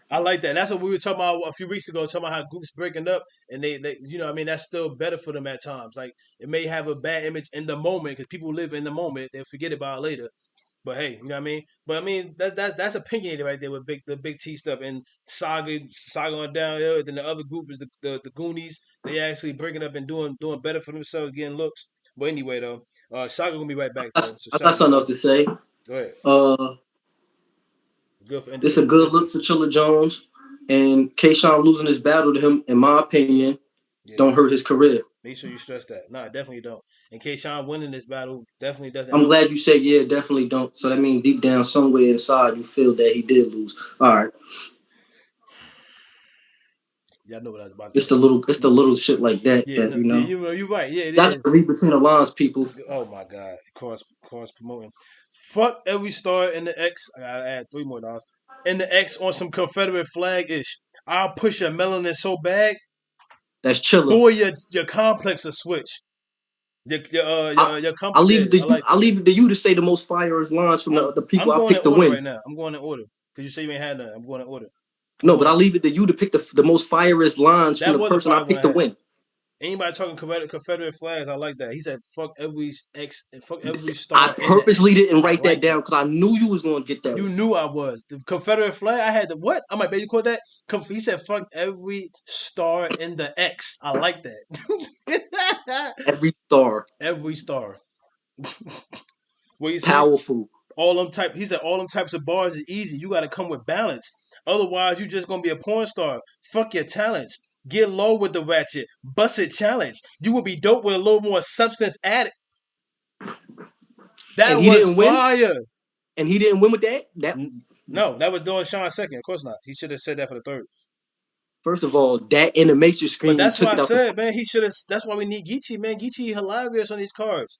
I like that. And that's what we were talking about a few weeks ago, talking about how groups breaking up and they that's still better for them at times. Like it may have a bad image in the moment because people live in the moment, they'll forget about it later. But hey, you know what I mean? But I mean that's opinionated right there with the Big T stuff and Saga on down there. Then the other group is the Goonies. They actually breaking up and doing better for themselves, getting looks. But anyway though, Saga gonna be right back though. I got something else to say. Go ahead. It's a good look for Chilla Jones, and Kayshawn losing his battle to him, in my opinion, don't hurt his career. Make sure you stress that. No, definitely don't. And Kayshawn winning this battle definitely doesn't. I'm glad you said definitely don't. So that means deep down somewhere inside you feel that he did lose. All right. Yeah, I know what I was about to say. It's the little shit like that. Yeah, that, you know. You're right. Yeah, y'all gotta read between the lines, people. Oh my God, cross promoting. Fuck every star in the X. I gotta add $3 more. In the X on some Confederate flag ish. I'll push your melanin so bad. That's Chilla. Boy, your complex a switch. Your I'll leave it to you to say the most fireest lines from the people I picked to win. Right now. I'm going in order because you say you ain't had none. I'm going in order. But I'll leave it to you to pick the most fireest lines from the person I picked to win. Anybody talking Confederate flags, I like that. He said, "Fuck every X and fuck every star." I purposely didn't write that down because I knew you was going to get that. You knew I was. The Confederate flag, I had the what? I might bet you called that. He said, "Fuck every star in the X." I like that. Every star. Every star. What you say? Powerful. He said all them types of bars is easy. You got to come with balance. Otherwise, you just gonna be a porn star. Fuck your talents. Get low with the ratchet. Bust it challenge. You will be dope with a little more substance added. That was fire. And he didn't win with that? No, that was doing Sean second. Of course not. He should have said that for the third. First of all, that in the Matrix screen. But that's why I said, man, he should have. That's why we need Geechee, man. Geechee hilarious on these cards.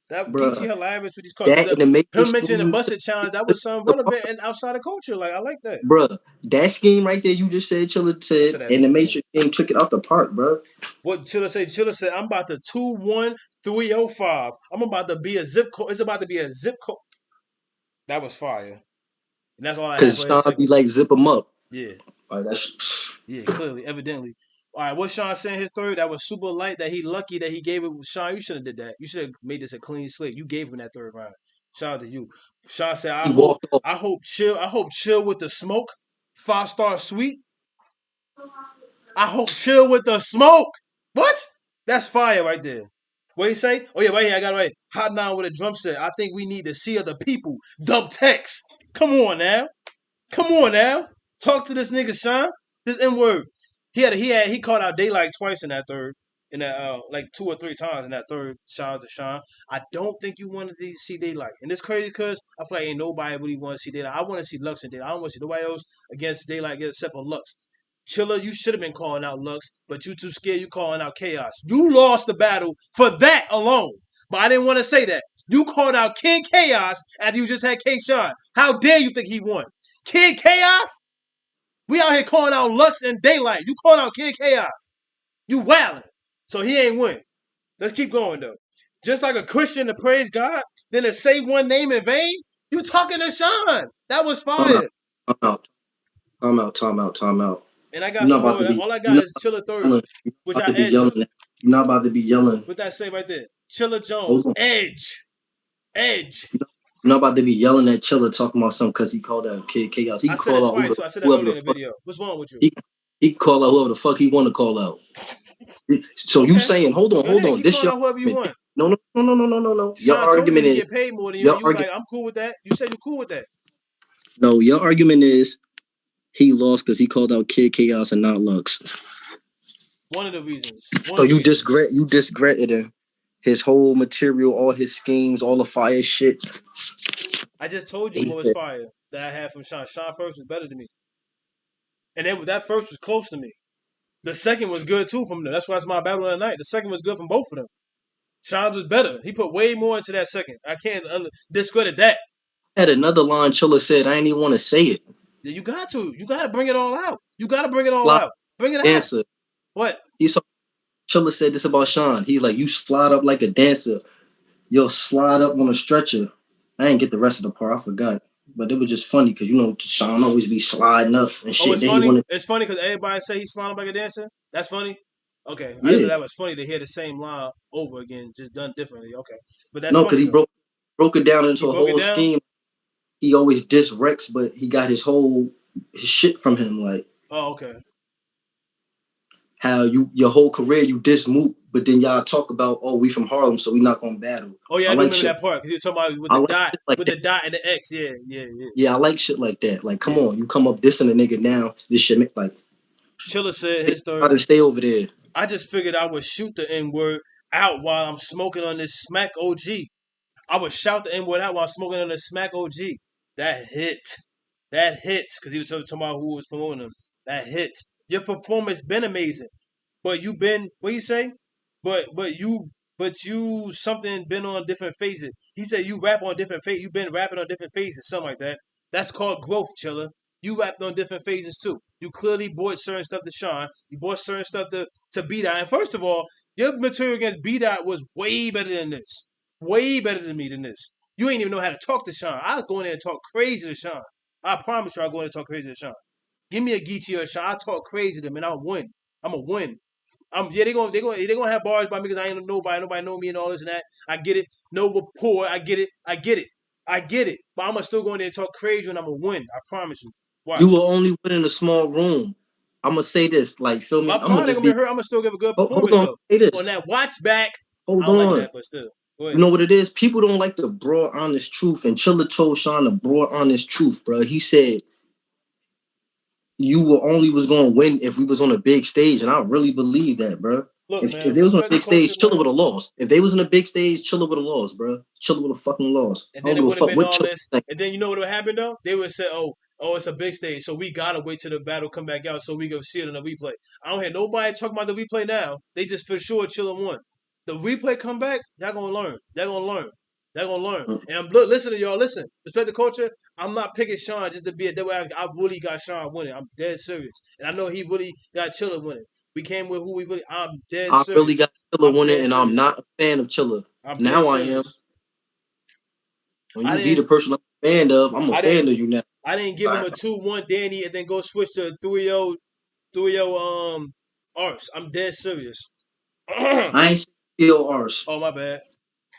That Bruh, DT hilarious with these cards. that in the Him Matrix mentioning the scheme, busted challenge, that was some relevant and outside of culture. Like I like that. bruh, that scheme right there you just said, Chilla I said, said that at and the the beginning. Matrix game took it out the park, bruh. What Chilla said? Chilla said, I'm about to 2-1-305. I'm about to be a zip code. It's about to be a zip code. That was fire. And that's all I have Cause for his Sean be segment. like, zip him up. Yeah. Like, that's Yeah, clearly, evidently. All right, what Sean saying his third? That was super light. That he lucky that he gave it. Sean, you should have did that. You should have made this a clean slate. You gave him that third round. Shout out to you. Sean said, he walked off. I hope chill with the smoke. 5-star sweet. I hope chill with the smoke. What? That's fire right there. What you say? Oh yeah, right here. I got it right. Hot 9 with a drum set. I think we need to see other people. Dump text. Come on now. Come on now. Talk to this nigga, Sean. This N word. He called out Daylight twice in that third. In that like 2 or 3 times in that third. Shout out to Sean. I don't think you wanted to see Daylight. And it's crazy because I feel like ain't nobody really want to see Daylight. I want to see Lux and Daylight. I don't want to see nobody else against Daylight except for Lux. Chilla, you should have been calling out Lux, but you too scared you calling out Chaos. You lost the battle for that alone. But I didn't want to say that. You called out King Chaos after you just had K-Shine. How dare you think he won? Kid Chaos? We out here calling out Lux and Daylight. You calling out Kid Chaos. You wildin'. So he ain't win. Let's keep going though. Just like a Christian to praise God, then to say one name in vain, you talking to Sean. That was fire. Time out. And I got You're not some about more. to be. All I You're got not is Chilla third, yelling. You're which not I about to be edged him. yelling. You're not about to be yelling. What that say right there? Chilla Hold Jones, on. Edge. You're not about to be yelling at Chilla talking about something because he called out Kid Chaos. He I can said call it out twice, so I said that whoever earlier the in the fuck. video. What's wrong with you? He can call out whoever the fuck he want to call out. So you Okay. saying, hold Go ahead, on. keep This calling your out whoever you argument. want. No. Your Sean told you argument he is get paid more than you, your and you argument. like, I'm cool with that. You said you cool with that. No, your argument is he lost because he called out Kid Chaos and not Lux. One of the reasons. So you discredited his whole material, all his schemes, all the fire shit. I just told you He what was said, fire that I had from Sean. Sean first was better than me. And that first was close to me. The second was good too from them. That's why it's my battle of the night. The second was good from both of them. Sean's was better. He put way more into that second. I can't discredit that. had another line Chilla said, I ain't even want to say it. Yeah, you got to. You got to bring it all out. You got to bring it all Slide out. Bring it out. dancer. What? He saw Chilla said this about Sean. He's like, you slide up like a dancer. You'll slide up on a stretcher. I didn't get the rest of the part. I forgot. But it was just funny because, you know, Sean always be sliding up and shit. Oh, it's Then funny. he wanted, It's funny because everybody say he's sliding like a dancer. That's funny. Okay, I didn't know yeah. that was funny to hear the same line over again, just done differently. Okay, but that's No, because funny he though. broke it down He into a broke it whole down. scheme. He always diss Rex, but he got his shit from him. Like Oh, okay. how your whole career you diss Mook, but then y'all talk about, oh, we from Harlem, so we not gonna battle. Oh yeah, I I do like remember shit. that part because you're talking about with I the like dot, shit like with that. the dot and the X. Yeah. Yeah, I like shit like that. Like, come Yeah. on, you come up dissing a nigga now. This shit make like Chilla said his try third. to stay over there. I just figured I would shoot the N word out while I'm smoking on this smack OG. I would shout the N word out while I'm smoking on this smack OG. That hit. That hits because he was talking about who was promoting him. That hits. Your performance been amazing, but you been what you say? But you something been on different phases. He said you rap on different phases. You been rapping on different phases, something like that. That's called growth, Chilla. You rapped on different phases too. You clearly bought certain stuff to Sean. You bought certain stuff to B Dot. And first of all, your material against B Dot was way better than this. Way better than me than this. You ain't even know how to talk to Sean. I go in there and talk crazy to Sean. I promise you, I'll go in and talk crazy to Sean. Give me a Geechee or a Sean. I talk crazy to them and I'll win. I'm a win. They gonna have bars by me because I ain't nobody. Nobody know me and all this and that. I get it. No rapport. I get it. But I'm gonna still go in there and talk crazy and I'm gonna win. I promise you. Watch. You will only win in a small room. I'm gonna say this, like, feel me? My I'm gonna mind ain't just gonna be be. hurt. I'm gonna still give a good Hold performance on, though. say this. On that watch back, I Hold don't like on. that, but still. Go You ahead. know what it is? People don't like the broad, honest truth. And Chilla told Sean the broad, honest truth, bro. He said you were only was gonna win if we was on a big stage, and I really believe that, bro. Look, If man, they was on a respect the big culture, stage, Chilla man. would have lost. If they was on a big stage, Chilla would have lost, bro. Chilla would have fucking lost. And I then don't it give a would have fuck been what all Chilla this. think. And then you know what would happen though? They would say, oh, it's a big stage, so we gotta wait till the battle come back out so we can see it in the replay. I don't hear nobody talking about the replay now. They just for sure Chilla won. The replay come back, y'all gonna learn. They're gonna learn. They're gonna learn. And look, listen to y'all. Listen, respect the culture. I'm not picking Sean just to be a that way. I really got Sean winning. I'm dead serious, and I know he really got Chilla winning. We came with who we really. I'm dead I serious. really got Chilla winning, and I'm not a fan of Chilla. I'm now dead I am. serious. When you be the person I'm a fan of, I'm a fan of you now. I didn't give him a 2-1 Danny and then go switch to a 3-0 Arse. I'm dead serious. I ain't still Arse. Oh my bad.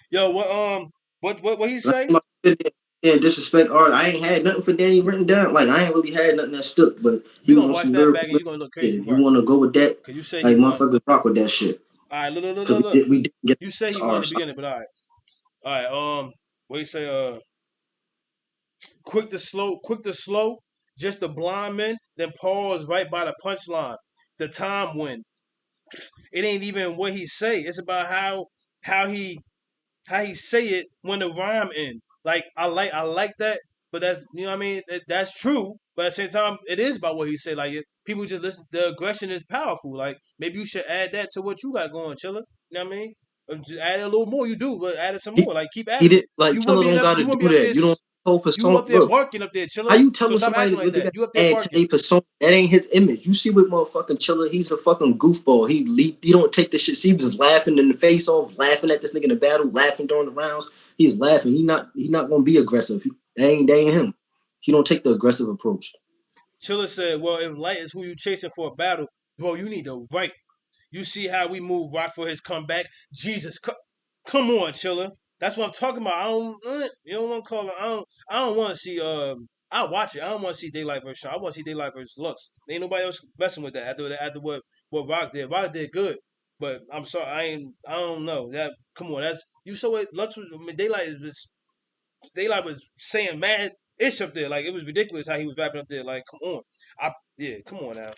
Yo, what he say? Yeah, disrespect art. I ain't had nothing for Danny written down. Like I ain't really had nothing that stuck. But you gonna watch that back and you gonna look crazy. If you want to go with that, cause you say like motherfuckers rock with that shit. All right, look. We didn't get you say he won in the beginning, but all right. What you say? Quick to slow. Just the blind man. Then pause right by the punchline. The time win. It ain't even what he say. It's about how he say it when the rhyme end. Like I like that, but that's you know what I mean. That's true, but at the same time, it is about what he said. Like people just listen. The aggression is powerful. Like maybe you should add that to what you got going, Chilla. You know what I mean? Just add a little more. You do, but add it some more. Like keep adding it. Like Chilla don't got to do that. You don't focus on. You up there barking up there, Chilla. How you telling so stop somebody acting like that? You up there add barking. to their persona? That ain't his image. You see what motherfucking Chilla? He's a fucking goofball. He don't take this shit. See, he was laughing in the face off, laughing at this nigga in the battle, laughing during the rounds. He's laughing. He not gonna be aggressive. That ain't him. He don't take the aggressive approach. Chilla said, "Well, if Light is who you chasing for a battle, bro, you need to write. You see how we move Rock for his comeback? Jesus, come on, Chilla. That's what I'm talking about. I don't, you don't want to call it. I don't want to see. I watch it. I don't want to see Daylight versus Sean. I want to see Daylight versus Lux. Ain't nobody else messing with that after what Rock did. Rock did good, but I'm sorry. I don't know that. Come on, that's you saw what Lux was. I mean, Daylight was saying mad ish up there. Like it was ridiculous how he was rapping up there. Like, come on. Come on now.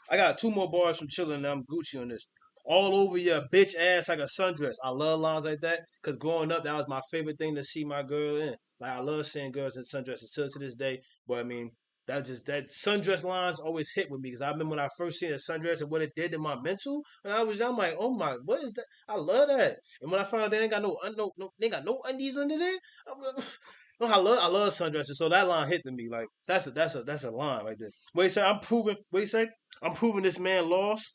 I got 2 more bars from Chilla and I'm Gucci on this. All over your bitch ass like a sundress. I love lines like that because growing up, that was my favorite thing to see my girl in. Like I love seeing girls in sundresses still to this day. But I mean, that sundress lines always hit with me because I remember when I first seen a sundress and what it did to my mental. And I was young, I'm like, oh my, what is that? I love that. And when I found out they ain't got they got no undies under there, I love sundresses. So that line hit to me like that's a line right there. What you say? What you say? I'm proving this man lost.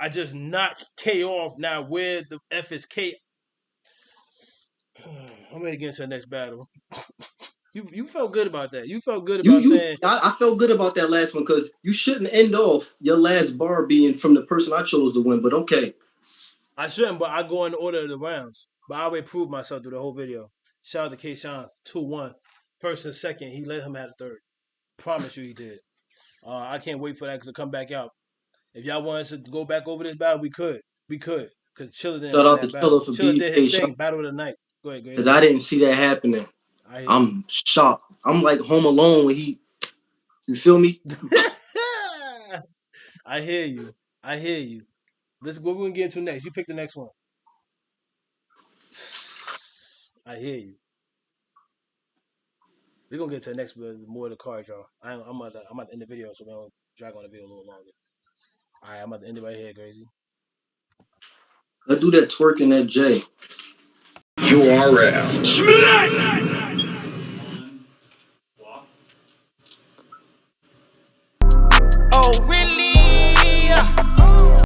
I just knocked K off. Now where the F is K? I'm ready to get into the next battle. You felt good about that. You felt good about saying. I felt good about that last one because you shouldn't end off your last bar being from the person I chose to win. But okay, I shouldn't, but I go in the order of the rounds. But I already proved myself through the whole video. Shout out to K-Sean, 2-1. First and second, he let him have the third. Promise you he did. I can't wait for that to come back out. If y'all want us to go back over this battle, we could. Because Chilla didn't win that battle. Chilla did his thing, battle of the night. Go ahead. Because I didn't see that happening. I'm shocked. I'm like Home Alone when he, you feel me? I hear you. Let's go. We're gonna get into next. You pick the next one. I hear you. We're gonna get to the next more of the cards, y'all. I'm about to end the video, so we're gonna drag on the video a little longer. All right, I'm about to end it right here, Crazy. Let's do that twerk in that J. URL.